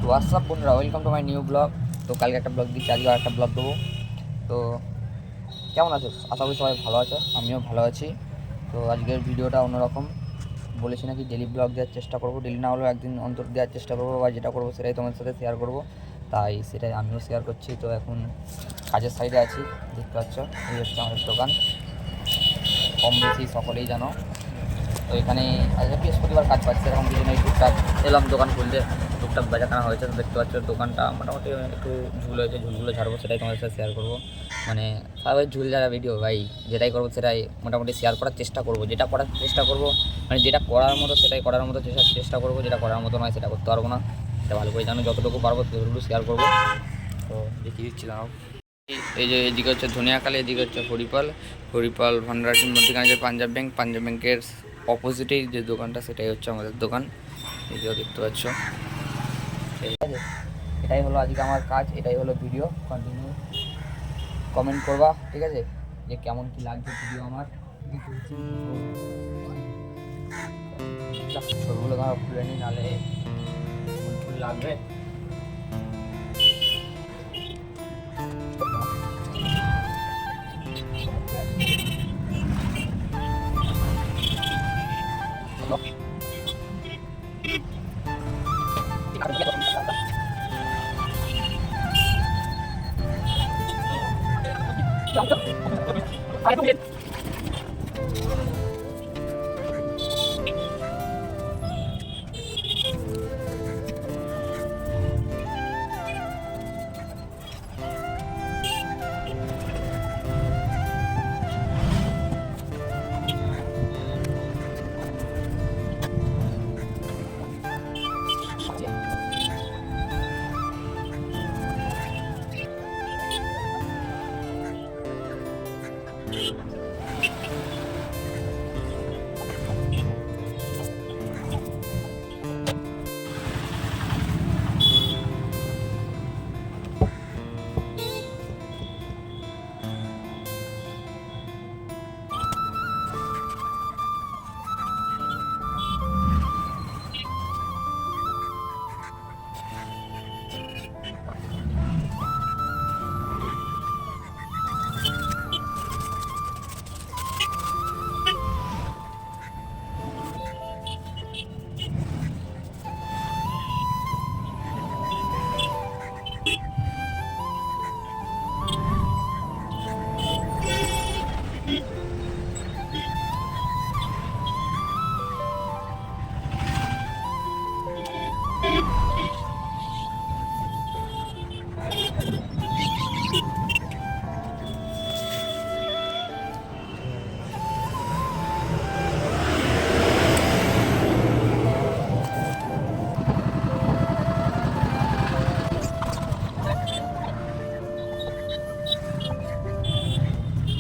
WhatsApp বন্ধুরা, welcome to my new blog. তো কালকে একটা ব্লগ দিচ্ছি, আজকে একটা ব্লগ দেবো। তো কেমন আছো? আশা করি সবাই ভালো আছো, আমিও ভালো আছি। তো আজকের ভিডিওটা অন্যরকম। বলেছি নাকি ডেলি ব্লগ দেওয়ার চেষ্টা করবো, ডেলি না হলেও একদিন অন্তর দেওয়ার চেষ্টা করবো, বা যেটা করবো সেটাই তোমাদের সাথে শেয়ার করবো। তাই সেটাই আমিও শেয়ার করছি। তো এখন কাজের সাইডে আছি, দেখতে পাচ্ছ এই হচ্ছে আমাদের দোকান। কম বেশি সকলেই জানো। তো এখানে আজকে বৃহস্পতিবার কাজ পাচ্ছি, এরকম কিছু নেই, টুকটাক এলাম দোকান খুলতে, টুকটাক বেচাকেনা হয়েছে। তো দেখতে পাচ্ছ দোকানটা মোটামুটি একটু ঝুল হয়েছে, ঝুলগুলো ঝাড়বো, সেটাই তোমাদের সাথে শেয়ার করবো। মানে সবাই ঝুল ঝাড়া ভিডিও ভাই, যেটাই করবো সেটাই মোটামুটি শেয়ার করার চেষ্টা করবো, যেটা করার চেষ্টা করবো, মানে যেটা করার মতো সেটাই করার মতো চেষ্টা করবো, যেটা করার মতো নয় সেটা করতে পারবো না। সেটা ভালো করে জানো, যতটুকু পারবো ততটুকু শেয়ার করবো। তো দেখিয়ে দিচ্ছিলাম। এই যে এদিকে হচ্ছে ধনিয়াখালী, এদিকে হচ্ছে হরিপাল ভান্ডারটির মধ্যেখানে যে পাঞ্জাব ব্যাংকের অপোজিটেই যে দোকানটা, সেটাই হচ্ছে আমাদের দোকান। এই যে দেখতে পাচ্ছ, ঠিক আছে। এটাই হলো আজকে আমার কাজ, এটাই হলো ভিডিও। কন্টিনিউ কমেন্ট করবা, ঠিক আছে, যে কেমন কি লাগছে ভিডিও আমার। সবগুলো আমার খুলে নিই, নাহলে ফুল লাগবে।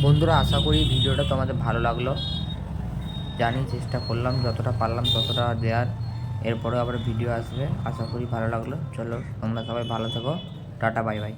বন্ধুরা, আশা করি ভিডিওটা তোমাদের ভালো লাগলো। জানি চেষ্টা করলাম যতটা পারলাম ততটা দেওয়ার। এরপরেও আবার ভিডিও আসবে, আশা করি ভালো লাগলো। চলো, তোমরা সবাই ভালো থেকো, টাটা, বাই বাই।